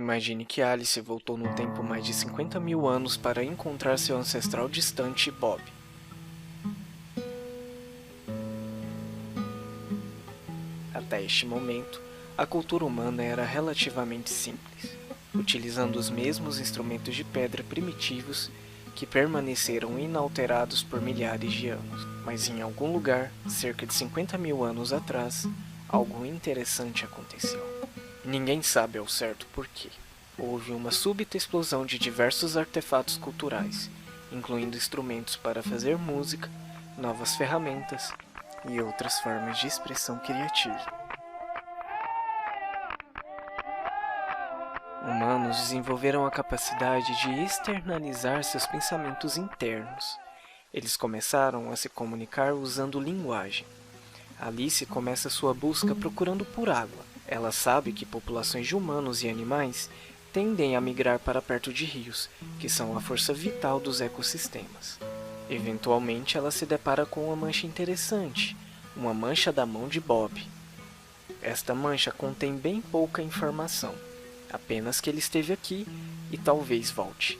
Imagine que Alice voltou no tempo mais de 50 mil anos para encontrar seu ancestral distante, Bob. Até este momento, a cultura humana era relativamente simples, utilizando os mesmos instrumentos de pedra primitivos que permaneceram inalterados por milhares de anos. Mas em algum lugar, cerca de 50 mil anos atrás, algo interessante aconteceu. Ninguém sabe ao certo porquê. Houve uma súbita explosão de diversos artefatos culturais, incluindo instrumentos para fazer música, novas ferramentas e outras formas de expressão criativa. Humanos desenvolveram a capacidade de externalizar seus pensamentos internos. Eles começaram a se comunicar usando linguagem. Alice começa sua busca procurando por água. Ela sabe que populações de humanos e animais tendem a migrar para perto de rios, que são a força vital dos ecossistemas. Eventualmente, ela se depara com uma mancha interessante, uma mancha da mão de Bob. Esta mancha contém bem pouca informação, apenas que ele esteve aqui e talvez volte.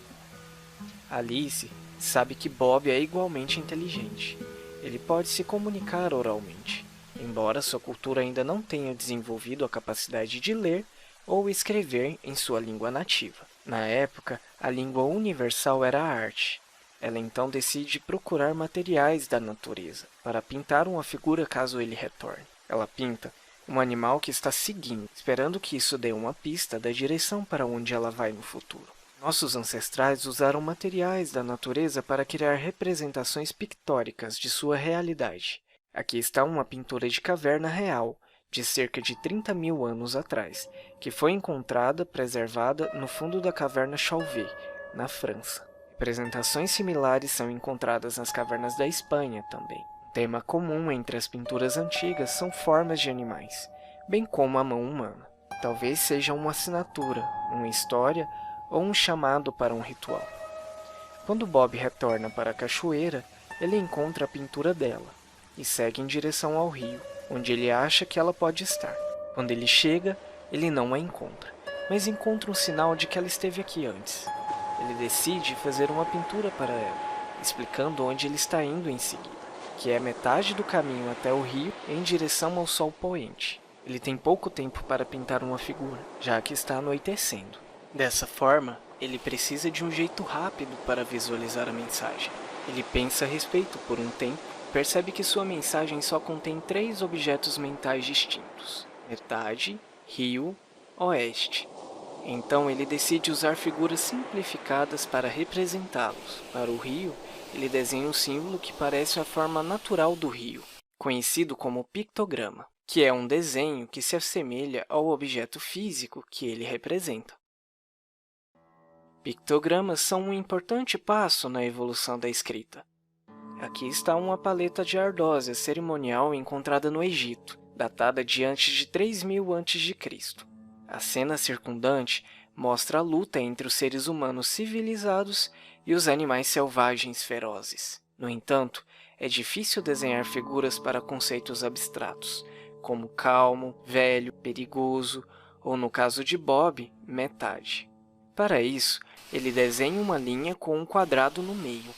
Alice sabe que Bob é igualmente inteligente. Ele pode se comunicar oralmente, embora sua cultura ainda não tenha desenvolvido a capacidade de ler ou escrever em sua língua nativa. Na época, a língua universal era a arte. Ela então decide procurar materiais da natureza para pintar uma figura caso ele retorne. Ela pinta um animal que está seguindo, esperando que isso dê uma pista da direção para onde ela vai no futuro. Nossos ancestrais usaram materiais da natureza para criar representações pictóricas de sua realidade. Aqui está uma pintura de caverna real, de cerca de 30 mil anos atrás, que foi encontrada preservada no fundo da caverna Chauvet, na França. Representações similares são encontradas nas cavernas da Espanha também. Um tema comum entre as pinturas antigas são formas de animais, bem como a mão humana. Talvez seja uma assinatura, uma história ou um chamado para um ritual. Quando Bob retorna para a cachoeira, ele encontra a pintura dela e segue em direção ao rio, onde ele acha que ela pode estar. Quando ele chega, ele não a encontra, mas encontra um sinal de que ela esteve aqui antes. Ele decide fazer uma pintura para ela, explicando onde ele está indo em seguida, que é metade do caminho até o rio em direção ao sol poente. Ele tem pouco tempo para pintar uma figura, já que está anoitecendo. Dessa forma, ele precisa de um jeito rápido para visualizar a mensagem. Ele pensa a respeito por um tempo, percebe que sua mensagem só contém 3 objetos mentais distintos: metade, rio, oeste. Então ele decide usar figuras simplificadas para representá-los. Para o rio, ele desenha um símbolo que parece a forma natural do rio, conhecido como pictograma, que é um desenho que se assemelha ao objeto físico que ele representa. Pictogramas são um importante passo na evolução da escrita. Aqui está uma paleta de ardósia cerimonial encontrada no Egito, datada de antes de 3000 a.C. A cena circundante mostra a luta entre os seres humanos civilizados e os animais selvagens ferozes. No entanto, é difícil desenhar figuras para conceitos abstratos, como calmo, velho, perigoso, ou no caso de Bob, metade. Para isso, ele desenha uma linha com um quadrado no meio,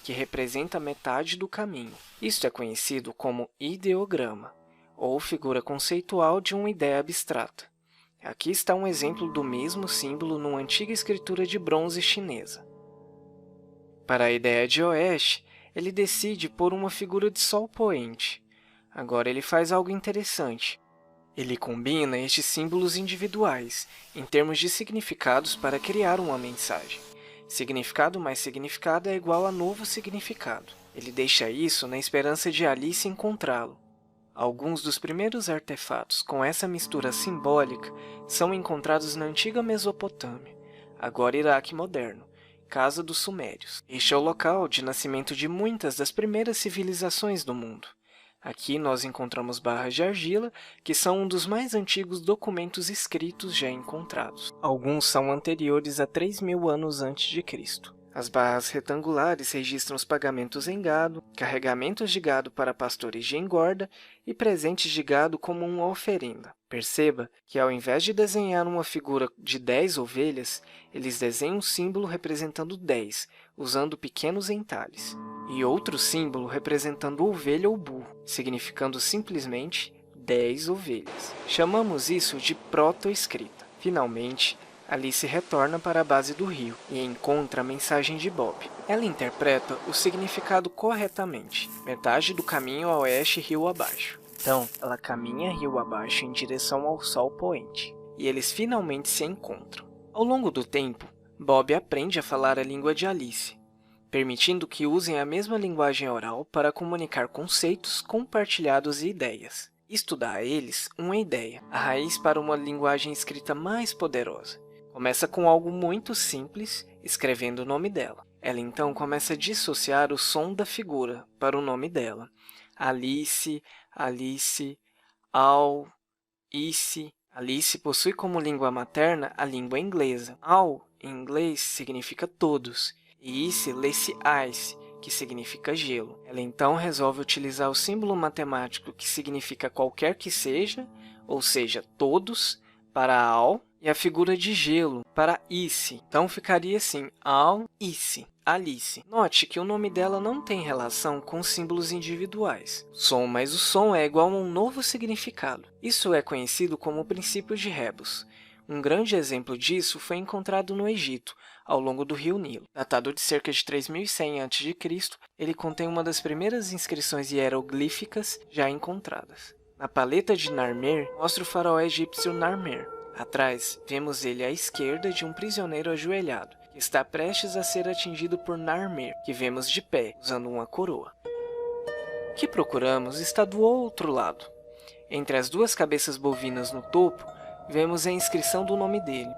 que representa metade do caminho. Isto é conhecido como ideograma, ou figura conceitual de uma ideia abstrata. Aqui está um exemplo do mesmo símbolo numa antiga escritura de bronze chinesa. Para a ideia de oeste, ele decide pôr uma figura de sol poente. Agora ele faz algo interessante. Ele combina estes símbolos individuais, em termos de significados, para criar uma mensagem. Significado mais significado é igual a novo significado. Ele deixa isso na esperança de Alice encontrá-lo. Alguns dos primeiros artefatos com essa mistura simbólica são encontrados na antiga Mesopotâmia, agora Iraque moderno, casa dos Sumérios. Este é o local de nascimento de muitas das primeiras civilizações do mundo. Aqui nós encontramos barras de argila, que são um dos mais antigos documentos escritos já encontrados. Alguns são anteriores a 3000 anos antes de Cristo. As barras retangulares registram os pagamentos em gado, carregamentos de gado para pastores de engorda e presentes de gado como uma oferenda. Perceba que, ao invés de desenhar uma figura de 10 ovelhas, eles desenham um símbolo representando 10, usando pequenos entalhes, e outro símbolo representando ovelha ou burro, significando simplesmente 10 ovelhas. Chamamos isso de proto-escrita. Finalmente, Alice retorna para a base do rio e encontra a mensagem de Bob. Ela interpreta o significado corretamente, metade do caminho a oeste rio abaixo. Então, ela caminha rio abaixo em direção ao sol poente, e eles finalmente se encontram. Ao longo do tempo, Bob aprende a falar a língua de Alice, permitindo que usem a mesma linguagem oral para comunicar conceitos, compartilhados e ideias. Isto dá a eles uma ideia, a raiz para uma linguagem escrita mais poderosa. Começa com algo muito simples, escrevendo o nome dela. Ela então começa a dissociar o som da figura para o nome dela. Alice, Alice, Al, Ice. Alice possui como língua materna a língua inglesa. Al, em inglês, significa todos, e Ice lê-se ice, que significa gelo. Ela então resolve utilizar o símbolo matemático que significa qualquer que seja, ou seja, todos, para Al, e a figura de gelo para Ice. Então ficaria assim, Al-Ice, Alice. Note que o nome dela não tem relação com símbolos individuais. Mas o som é igual a um novo significado. Isso é conhecido como o princípio de Rebus. Um grande exemplo disso foi encontrado no Egito, ao longo do rio Nilo. Datado de cerca de 3100 a.C., ele contém uma das primeiras inscrições hieroglíficas já encontradas. Na paleta de Narmer, mostra o faraó egípcio Narmer. Atrás, vemos ele à esquerda de um prisioneiro ajoelhado, que está prestes a ser atingido por Narmer, que vemos de pé, usando uma coroa. O que procuramos está do outro lado. Entre as duas cabeças bovinas no topo, vemos a inscrição do nome dele.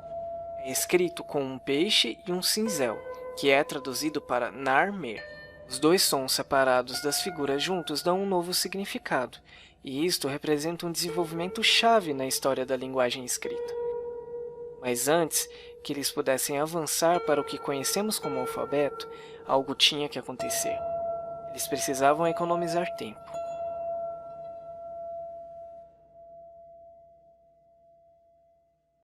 É escrito com um peixe e um cinzel, que é traduzido para Narmer. Os dois sons separados das figuras juntos dão um novo significado, e isto representa um desenvolvimento chave na história da linguagem escrita. Mas antes que eles pudessem avançar para o que conhecemos como alfabeto, algo tinha que acontecer. Eles precisavam economizar tempo.